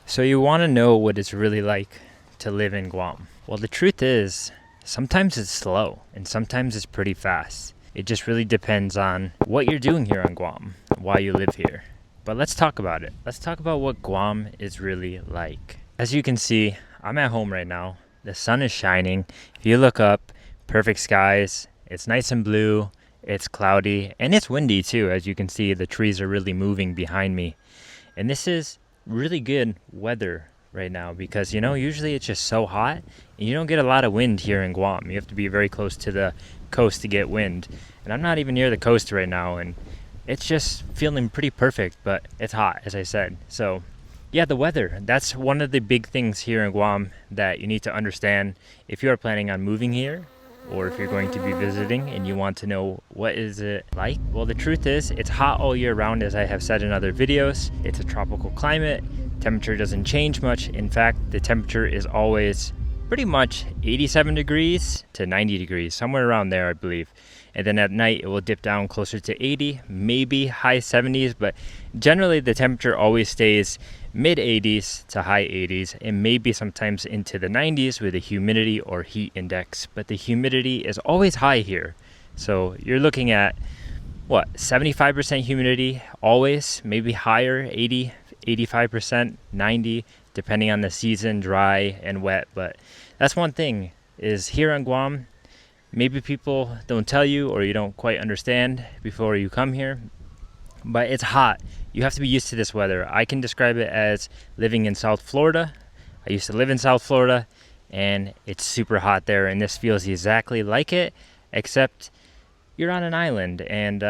So you want to know what it's really like to live in Guam. Well, the truth is, sometimes it's slow and sometimes it's pretty fast. It just really depends on what you're doing here on Guam, why you live here. But let's talk about it. Let's talk about what Guam is really like. As you can see, I'm at home right now. The sun is shining. If you look up, perfect skies. It's nice and blue. It's cloudy and it's windy too. As you can see, the trees are really moving behind me. And this is really good weather right now because usually it's just so hot and you don't get a lot of wind here in Guam. You have to be very close to the coast to get wind, and I'm not even near the coast right now, and it's just feeling pretty perfect, but it's hot, as I said. So yeah, the weather, that's one of the big things here in Guam that you need to understand if you are planning on moving here, or if you're going to be visiting and you want to know what is it like. Well, the truth is it's hot all year round, as I have said in other videos. It's a tropical climate. Temperature doesn't change much. In fact, the temperature is always pretty much 87 degrees to 90 degrees, somewhere around there, I believe. And then at night it will dip down closer to 80, maybe high 70s, but generally the temperature always stays mid 80s to high 80s, and maybe sometimes into the 90s with a humidity or heat index. But the humidity is always high here. So you're looking at 75% humidity always, maybe higher, 80, 85%, 90, depending on the season, dry and wet. But that's one thing is here on Guam, maybe people don't tell you or you don't quite understand before you come here, but it's hot. You have to be used to this weather. I can describe it as living in South Florida. I used to live in South Florida and it's super hot there, and this feels exactly like it, except you're on an island and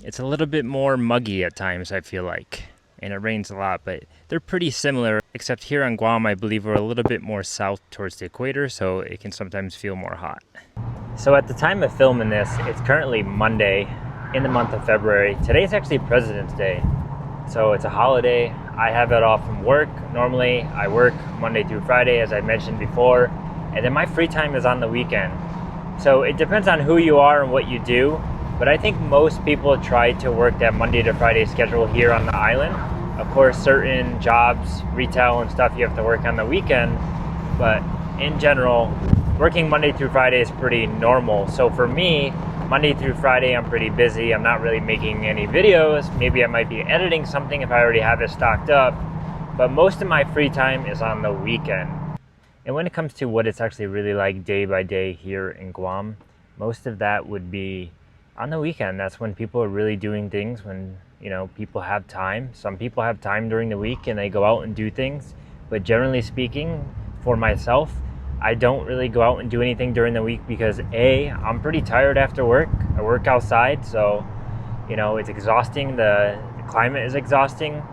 it's a little bit more muggy at times, I feel like, and it rains a lot, but they're pretty similar, except here on Guam I believe we're a little bit more south towards the equator, so it can sometimes feel more hot. So at the time of filming this, it's currently Monday in the month of February. Today's actually President's Day, so it's a holiday. I have it off from work. Normally I work Monday through Friday, as I mentioned before, and then my free time is on the weekend. So it depends on who you are and what you do, but I think most people try to work that Monday to Friday schedule here on the island. Of course, certain jobs, retail and stuff, you have to work on the weekend, but in general, working Monday through Friday is pretty normal. So for me, Monday through Friday, I'm pretty busy. I'm not really making any videos. Maybe I might be editing something if I already have it stocked up, but most of my free time is on the weekend. And when it comes to what it's actually really like day by day here in Guam, most of that would be on the weekend. That's when people are really doing things, when people have time. Some people have time during the week and they go out and do things, but generally speaking, for myself, I don't really go out and do anything during the week because I'm pretty tired after work. I work outside, so it's exhausting. The climate is exhausting.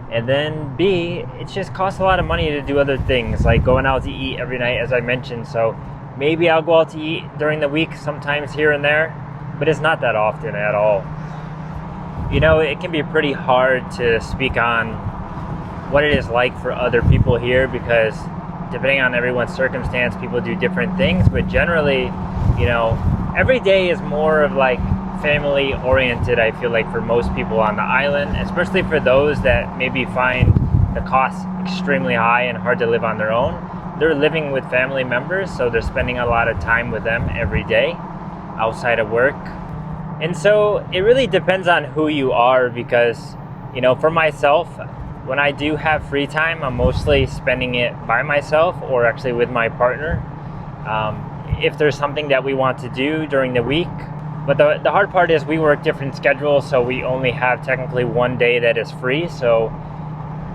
And then B, it just costs a lot of money to do other things, like going out to eat every night, as I mentioned. So maybe I'll go out to eat during the week sometimes here and there, but it's not that often at all. It can be pretty hard to speak on what it is like for other people here because depending on everyone's circumstance, people do different things. But generally, every day is more of like family oriented, I feel like, for most people on the island, especially for those that maybe find the cost extremely high and hard to live on their own. They're living with family members, so they're spending a lot of time with them every day outside of work. And so it really depends on who you are because, for myself, when I do have free time, I'm mostly spending it by myself or actually with my partner. If there's something that we want to do during the week. But the hard part is we work different schedules, so we only have technically one day that is free. So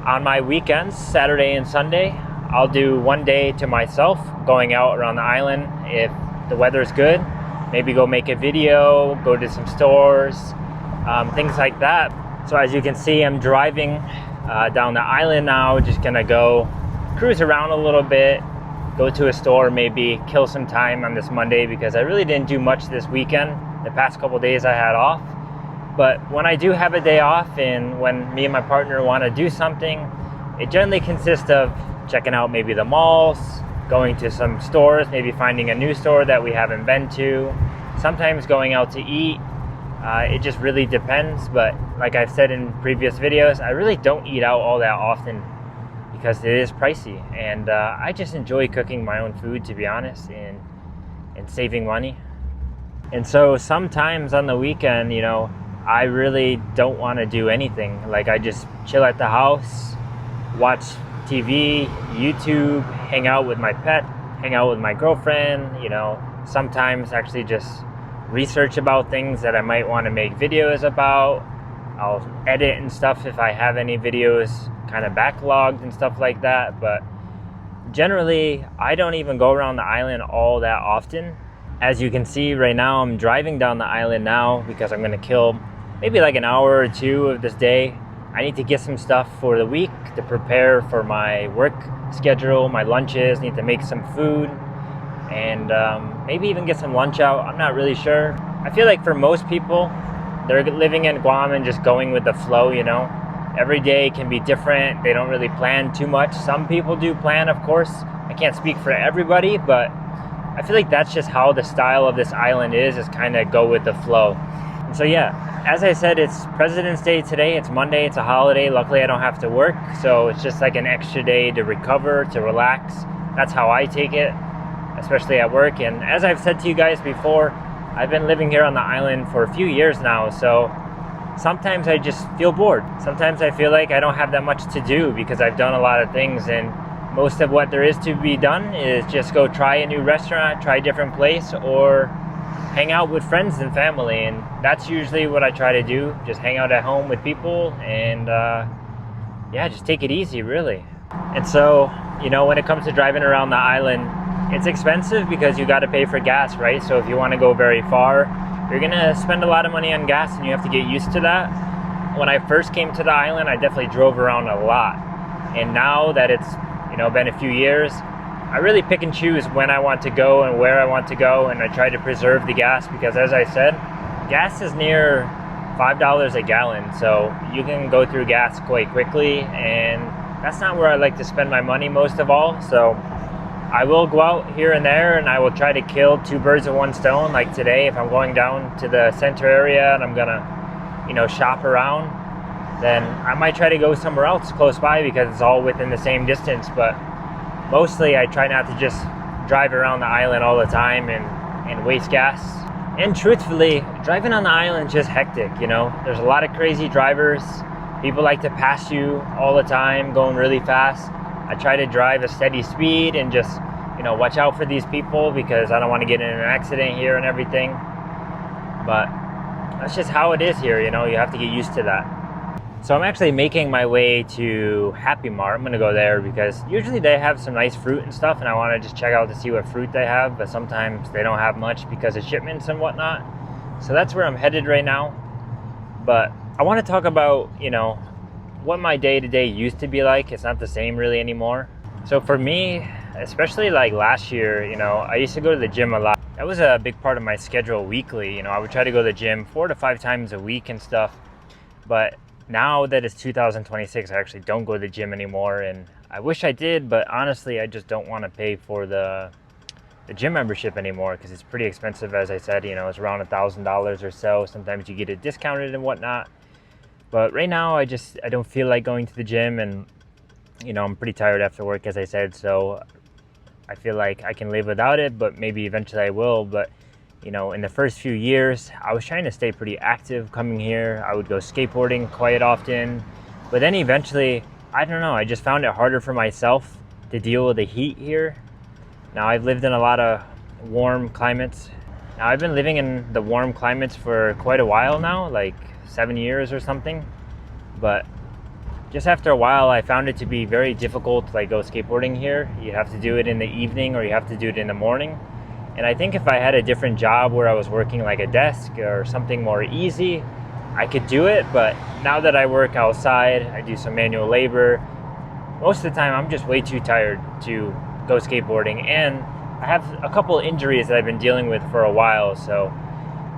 on my weekends, Saturday and Sunday, I'll do one day to myself, going out around the island. If the weather's good, maybe go make a video, go to some stores, things like that. So as you can see, I'm driving down the island now, just gonna go cruise around a little bit, go to a store, maybe kill some time on this Monday because I really didn't do much this weekend. The past couple days I had off, but when I do have a day off and when me and my partner want to do something, it generally consists of checking out maybe the malls, going to some stores, maybe finding a new store that we haven't been to, sometimes going out to eat. It just really depends, but like I've said in previous videos, I really don't eat out all that often. because it is pricey, and I just enjoy cooking my own food, to be honest, and saving money. And so sometimes on the weekend, I really don't want to do anything. Like, I just chill at the house, watch TV, YouTube, hang out with my pet, hang out with my girlfriend, sometimes actually just research about things that I might want to make videos about. I'll edit and stuff if I have any videos kind of backlogged and stuff like that. But generally, I don't even go around the island all that often. As you can see right now, I'm driving down the island now because I'm going to kill maybe like an hour or two of this day. I need to get some stuff for the week to prepare for my work schedule, my lunches, need to make some food, and maybe even get some lunch out. I'm not really sure. I feel like for most people, they're living in Guam and just going with the flow, Every day can be different. They don't really plan too much. Some people do plan, of course. I can't speak for everybody, but I feel like that's just how the style of this island is kind of go with the flow. And so yeah, as I said, it's President's Day today. It's Monday, it's a holiday. Luckily I don't have to work, so it's just like an extra day to recover, to relax. That's how I take it, especially at work. And as I've said to you guys before, I've been living here on the island for a few years now, so sometimes I just feel bored. Sometimes I feel like I don't have that much to do because I've done a lot of things, and most of what there is to be done is just go try a new restaurant, try a different place, or hang out with friends and family. And that's usually what I try to do, just hang out at home with people and just take it easy, really. And so, when it comes to driving around the island, it's expensive because you got to pay for gas, right? So if you want to go very far, you're gonna spend a lot of money on gas, and you have to get used to that. When I first came to the island, I definitely drove around a lot. And now that it's been a few years, I really pick and choose when I want to go and where I want to go, and I try to preserve the gas because, as I said, gas is near $5 a gallon, so you can go through gas quite quickly, and that's not where I like to spend my money most of all. So I will go out here and there, and I will try to kill two birds with one stone. Like today, if I'm going down to the center area and I'm gonna shop around, then I might try to go somewhere else close by because it's all within the same distance. But mostly I try not to just drive around the island all the time and waste gas. And truthfully, driving on the island is just hectic, There's a lot of crazy drivers. People like to pass you all the time, going really fast. I try to drive a steady speed and just, watch out for these people because I don't want to get in an accident here and everything. But that's just how it is here, you have to get used to that. So I'm actually making my way to Happy Mart. I'm going to go there because usually they have some nice fruit and stuff, and I want to just check out to see what fruit they have, but sometimes they don't have much because of shipments and whatnot. So that's where I'm headed right now. But I want to talk about, what my day-to-day used to be like. It's not the same really anymore. So for me, especially like last year, I used to go to the gym a lot. That was a big part of my schedule weekly. I would try to go to the gym 4 to 5 times a week and stuff. But now that it's 2026, I actually don't go to the gym anymore, and I wish I did, but honestly, I just don't want to pay for the gym membership anymore because it's pretty expensive. As I said, it's around $1,000 or so. Sometimes you get it discounted and whatnot. But right now, I don't feel like going to the gym, and I'm pretty tired after work, as I said, so I feel like I can live without it, but maybe eventually I will. But in the first few years, I was trying to stay pretty active coming here. I would go skateboarding quite often. But then eventually, I don't know, I just found it harder for myself to deal with the heat here. Now, I've lived in a lot of warm climates. Now, I've been living in the warm climates for quite a while now, like 7 years or something. But just after a while, I found it to be very difficult to go skateboarding here. You have to do it in the evening or you have to do it in the morning. And I think if I had a different job where I was working like a desk or something more easy, I could do it. But now that I work outside, I do some manual labor, most of the time I'm just way too tired to go skateboarding. And I have a couple injuries that I've been dealing with for a while, so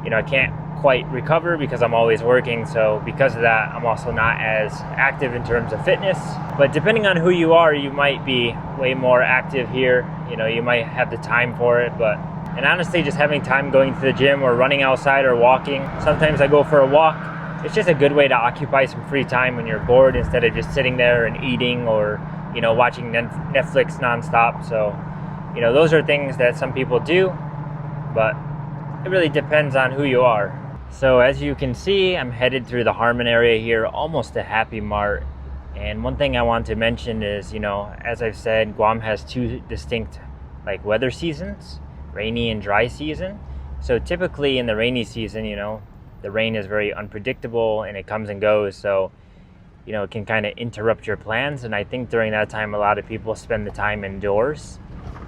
I can't quite recover because I'm always working. So because of that, I'm also not as active in terms of fitness. But depending on who you are, you might be way more active here. You might have the time for it. And honestly, just having time going to the gym or running outside or walking. Sometimes I go for a walk. It's just a good way to occupy some free time when you're bored instead of just sitting there and eating or watching Netflix nonstop. So, those are things that some people do, but it really depends on who you are. So as you can see, I'm headed through the Harmon area here, almost to Happy Mart. And one thing I want to mention is, as I've said, Guam has two distinct weather seasons, rainy and dry season. So typically in the rainy season, the rain is very unpredictable and it comes and goes. So, it can kind of interrupt your plans. And I think during that time, a lot of people spend the time indoors.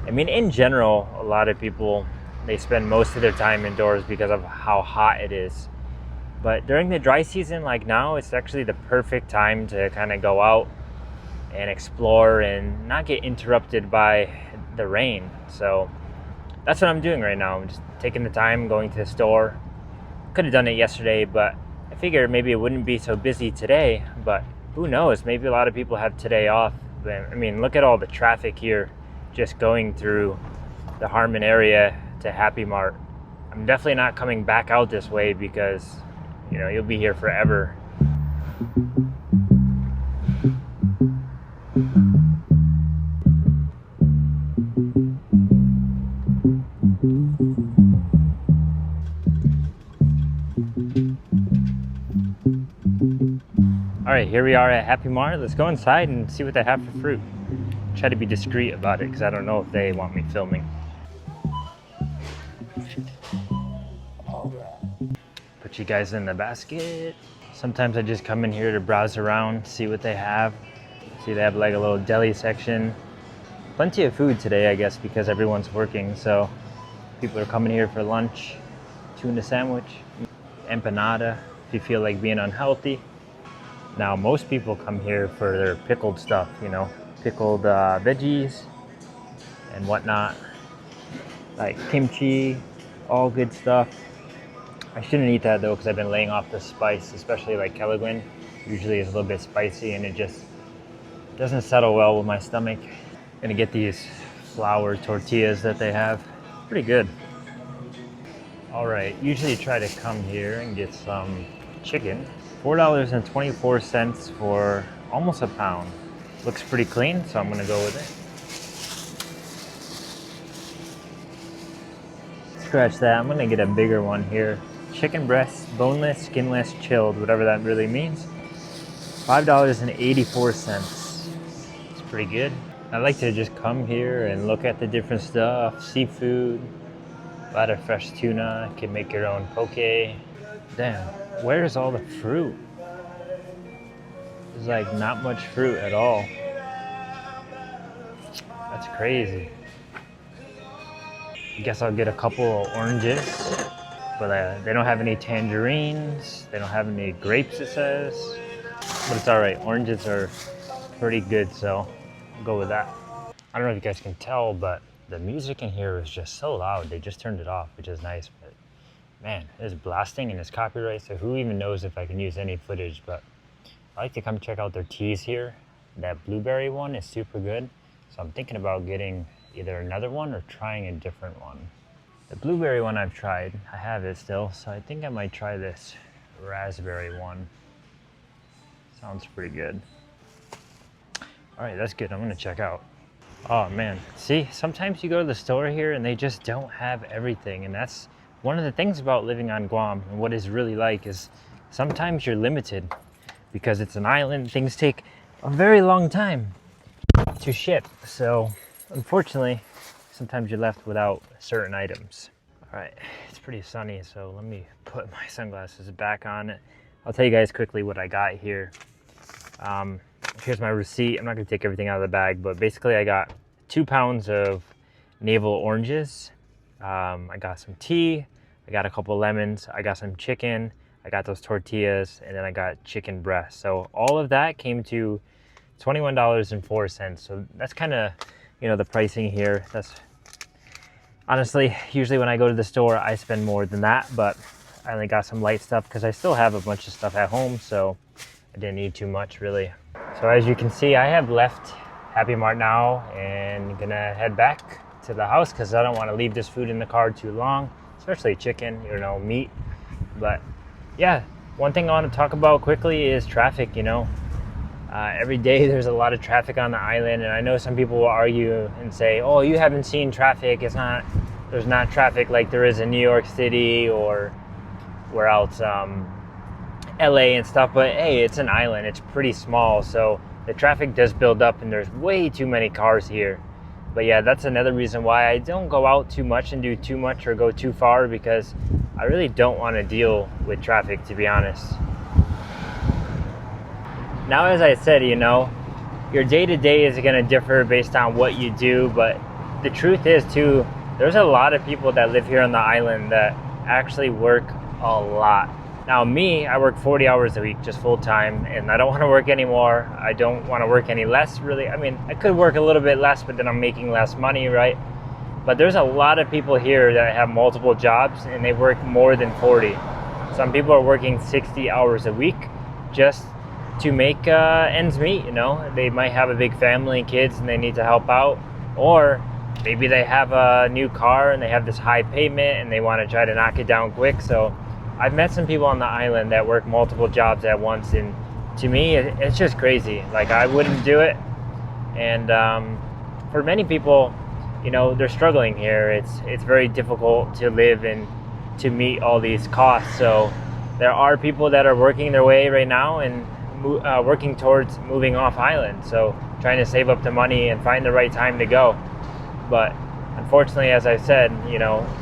I mean, in general, a lot of people, they spend most of their time indoors because of how hot it is. But during the dry season, like now, it's actually the perfect time to kind of go out and explore and not get interrupted by the rain. So that's what I'm doing right now. I'm just taking the time, going to the store. Could have done it yesterday, but I figured maybe it wouldn't be so busy today. But who knows? Maybe a lot of people have today off. I mean, look at all the traffic here just going through the Harmon area to Happy Mart. I'm definitely not coming back out this way because you'll be here forever. All right, here we are at Happy Mart. Let's go inside and see what they have for fruit. Try to be discreet about it because I don't know if they want me filming. Put you guys in the basket. Sometimes I just come in here to browse around, see what they have. See, they have like a little deli section. Plenty of food today, I guess, because everyone's working. So people are coming here for lunch. Tuna sandwich, empanada, if you feel like being unhealthy. Now, most people come here for their pickled stuff, pickled veggies and whatnot, like kimchi, all good stuff. I shouldn't eat that though because I've been laying off the spice, especially like Kelaguen. Usually it's a little bit spicy and it just doesn't settle well with my stomach. Gonna get these flour tortillas that they have. Pretty good. All right, usually try to come here and get some chicken. $4.24 for almost a pound. Looks pretty clean, so I'm gonna go with it. Scratch that, I'm gonna get a bigger one here. Chicken breast, boneless, skinless, chilled, whatever that really means. $5.84. It's pretty good. I like to just come here and look at the different stuff, seafood, a lot of fresh tuna, can make your own poke. Damn, where's all the fruit? There's like not much fruit at all. That's crazy. I guess I'll get a couple of oranges, but they don't have any tangerines. They don't have any grapes, it says. But it's all right. Oranges are pretty good, so I'll go with that. I don't know if you guys can tell, but the music in here is just so loud. They just turned it off, which is nice. But man, it's blasting and it's copyright, so who even knows if I can use any footage. But I like to come check out their teas here. That blueberry one is super good. So I'm thinking about getting either another one or trying a different one. The blueberry one I've tried. I have it still, so I think I might try this raspberry one. Sounds pretty good. All right, that's good. I'm gonna check out. Oh man, see, sometimes you go to the store here and they just don't have everything. And that's one of the things about living on Guam and what it's really like is sometimes you're limited because it's an island. Things take a very long time to ship. So unfortunately, sometimes you're left without certain items. All right, it's pretty sunny, so let me put my sunglasses back on. I'll tell you guys quickly what I got here. Here's my receipt. I'm not gonna take everything out of the bag, but basically I got 2 pounds of navel oranges. I got some tea. I got a couple lemons. I got some chicken. I got those tortillas, and then I got chicken breast. So all of that came to $21.04. So that's kind of, the pricing here. That's honestly, usually when I go to the store, I spend more than that, but I only got some light stuff because I still have a bunch of stuff at home, so I didn't need too much really. So as you can see, I have left Happy Mart now and gonna head back to the house because I don't want to leave this food in the car too long, especially chicken, meat. But yeah, one thing I want to talk about quickly is traffic. Every day there's a lot of traffic on the island, and I know some people will argue and say, oh, you haven't seen traffic. There's not traffic like there is in New York City or where else, LA and stuff, but hey, it's an island. It's pretty small, so the traffic does build up and there's way too many cars here. But yeah, that's another reason why I don't go out too much and do too much or go too far, because I really don't want to deal with traffic, to be honest. Now, as I said, your day-to-day is going to differ based on what you do, but the truth is too, there's a lot of people that live here on the island that actually work a lot. Now me, I work 40 hours a week, just full-time, and I don't want to work anymore. I don't want to work any less, really. I mean, I could work a little bit less, but then I'm making less money, right? But there's a lot of people here that have multiple jobs and they work more than 40. Some people are working 60 hours a week just to make ends meet. They might have a big family and kids and they need to help out, or maybe they have a new car and they have this high payment and they want to try to knock it down quick. So I've met some people on the island that work multiple jobs at once, and to me it's just crazy. Like, I wouldn't do it. And for many people, they're struggling here. It's very difficult to live and to meet all these costs. So there are people that are working their way right now and working towards moving off island, so trying to save up the money and find the right time to go. But unfortunately, as I said,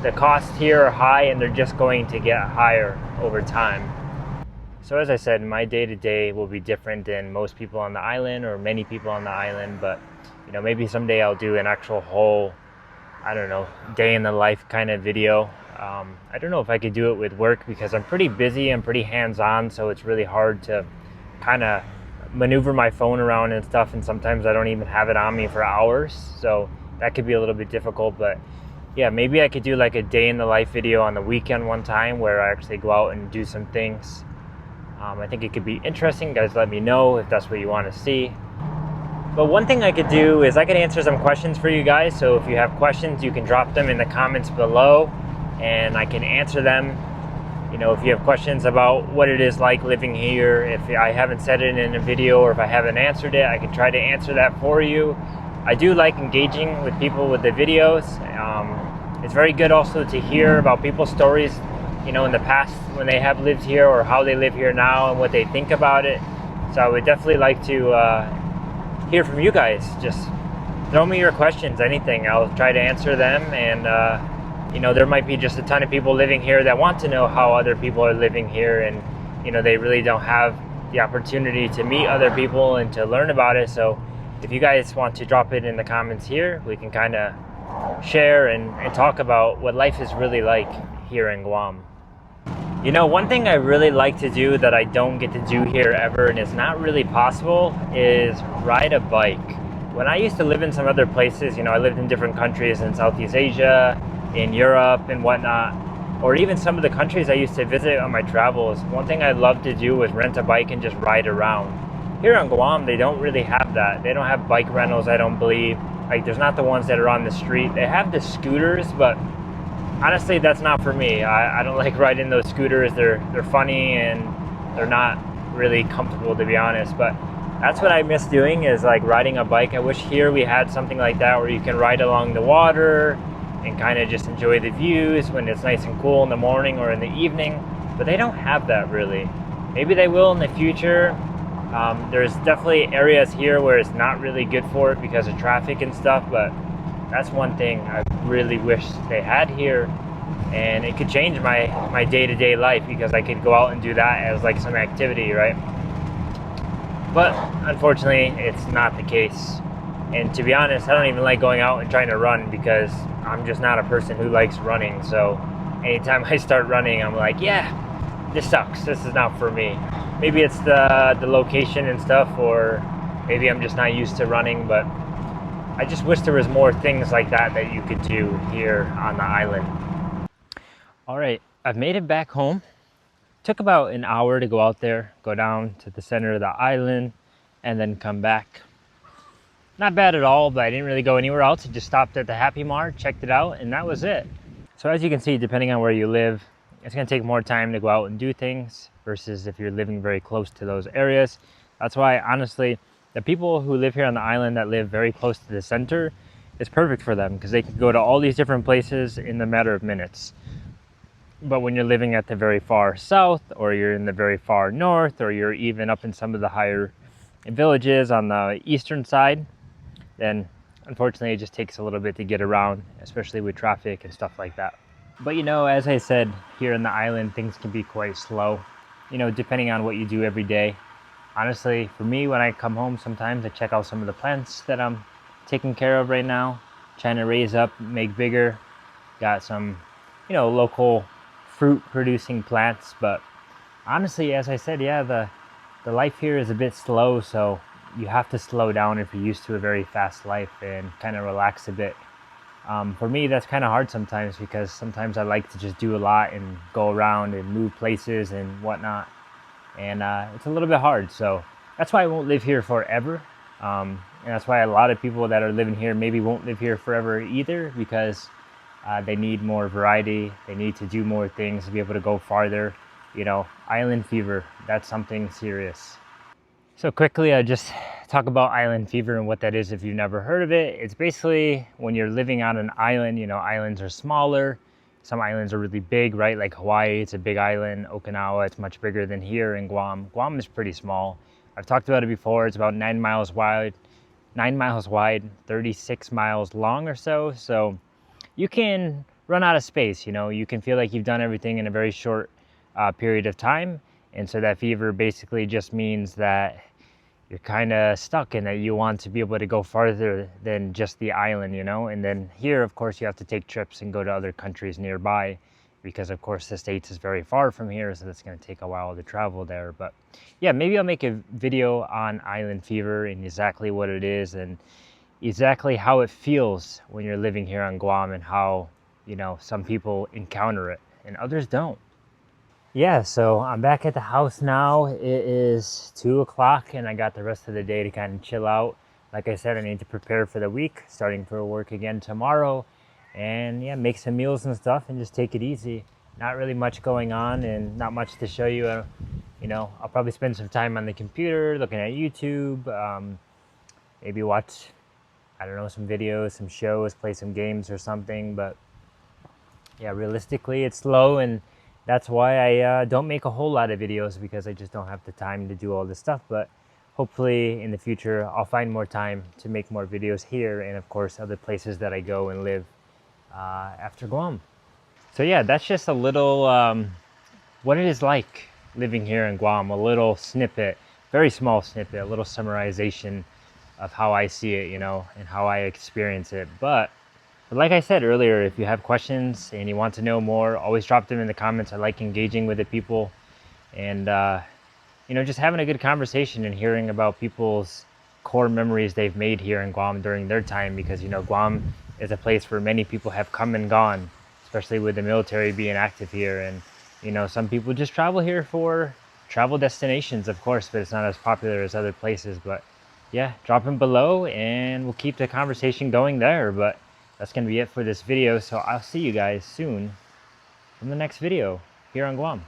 the costs here are high and they're just going to get higher over time. So as I said, my day-to-day will be different than most people on the island, or many people on the island, but maybe someday I'll do an actual whole, day in the life kind of video. I don't know if I could do it with work because I'm pretty busy, I'm pretty hands-on, so it's really hard to kind of maneuver my phone around and stuff, and sometimes I don't even have it on me for hours, so that could be a little bit difficult. But yeah, maybe I could do like a day in the life video on the weekend one time where I actually go out and do some things. I think it could be interesting. Guys, let me know if that's what you want to see. But one thing I could do is I could answer some questions for you guys. So if you have questions, you can drop them in the comments below and I can answer them. If you have questions about what it is like living here, if I haven't said it in a video or if I haven't answered it, I can try to answer that for you. I do like engaging with people with the videos. It's very good also to hear about people's stories, in the past when they have lived here, or how they live here now and what they think about it. So I would definitely like to hear from you guys. Just throw me your questions, anything. I'll try to answer them. And there might be just a ton of people living here that want to know how other people are living here, and they really don't have the opportunity to meet other people and to learn about it. So if you guys want to drop it in the comments here, we can kind of share and talk about what life is really like here in Guam. One thing I really like to do that I don't get to do here ever, and it's not really possible, is ride a bike. When I used to live in some other places, I lived in different countries in Southeast Asia, in Europe and whatnot, or even some of the countries I used to visit on my travels, one thing I loved to do was rent a bike and just ride around. Here on Guam, they don't really have that. They don't have bike rentals, I don't believe. Like, there's not the ones that are on the street. They have the scooters, but honestly, that's not for me. I don't like riding those scooters. They're funny and they're not really comfortable, to be honest. But that's what I miss doing, is like riding a bike. I wish here we had something like that where you can ride along the water and kind of just enjoy the views when it's nice and cool in the morning or in the evening. But they don't have that really. Maybe they will in the future. There's definitely areas here where it's not really good for it because of traffic and stuff, but that's one thing I really wish they had here, and it could change my day-to-day life because I could go out and do that as like some activity, right? But unfortunately, it's not the case. And to be honest, I don't even like going out and trying to run because I'm just not a person who likes running. So anytime I start running, I'm like, yeah, this sucks. This is not for me. Maybe it's the location and stuff, or maybe I'm just not used to running, but I just wish there was more things like that you could do here on the island. All right, I've made it back home. Took about an hour to go out there, go down to the center of the island, and then come back. Not bad at all, but I didn't really go anywhere else. I just stopped at the Happy Mart, checked it out, and that was it. So as you can see, depending on where you live, it's gonna take more time to go out and do things versus if you're living very close to those areas. That's why, honestly, the people who live here on the island that live very close to the center, it's perfect for them because they can go to all these different places in the matter of minutes. But when you're living at the very far south, or you're in the very far north, or you're even up in some of the higher villages on the eastern side, then unfortunately it just takes a little bit to get around, especially with traffic and stuff like that. But as I said, here in the island, things can be quite slow, depending on what you do every day. Honestly, for me, when I come home, sometimes I check out some of the plants that I'm taking care of right now, trying to raise up, make bigger. Got some, local fruit producing plants. But honestly, as I said, the life here is a bit slow, so you have to slow down if you're used to a very fast life and kind of relax a bit. For me, that's kind of hard sometimes because sometimes I like to just do a lot and go around and move places and whatnot. And it's a little bit hard. So that's why I won't live here forever. And that's why a lot of people that are living here maybe won't live here forever either, because they need more variety. They need to do more things to be able to go farther. Island fever, that's something serious. So quickly, I'll just talk about island fever and what that is if you've never heard of it. It's basically when you're living on an island, islands are smaller. Some islands are really big, right? Like Hawaii, it's a big island. Okinawa, it's much bigger than here in Guam. Guam is pretty small. I've talked about it before. It's about 9 miles wide, 36 miles long or so. So you can run out of space, you can feel like you've done everything in a very short period of time. And so that fever basically just means that you're kind of stuck and that you want to be able to go farther than just the island, and then here, of course, you have to take trips and go to other countries nearby because, of course, the States is very far from here, so that's going to take a while to travel there. But yeah, maybe I'll make a video on island fever and exactly what it is and exactly how it feels when you're living here on Guam and how, some people encounter it and others don't. Yeah, so I'm back at the house now. It is 2 o'clock and I got the rest of the day to kind of chill out. Like I said, I need to prepare for the week, starting for work again tomorrow. And yeah, make some meals and stuff and just take it easy. Not really much going on and not much to show you. I'll probably spend some time on the computer looking at YouTube. Maybe watch, some videos, some shows, play some games or something. But yeah, realistically, it's slow, and that's why I don't make a whole lot of videos, because I just don't have the time to do all this stuff. But hopefully in the future, I'll find more time to make more videos here and, of course, other places that I go and live after Guam. So yeah, that's just a little what it is like living here in Guam, a little snippet, very small snippet, a little summarization of how I see it, and how I experience it. But like I said earlier, if you have questions and you want to know more, always drop them in the comments. I like engaging with the people and, just having a good conversation and hearing about people's core memories they've made here in Guam during their time, because, Guam is a place where many people have come and gone, especially with the military being active here. And, some people just travel here for travel destinations, of course, but it's not as popular as other places. But yeah, drop them below and we'll keep the conversation going there. But that's going to be it for this video. So I'll see you guys soon from the next video here on Guam.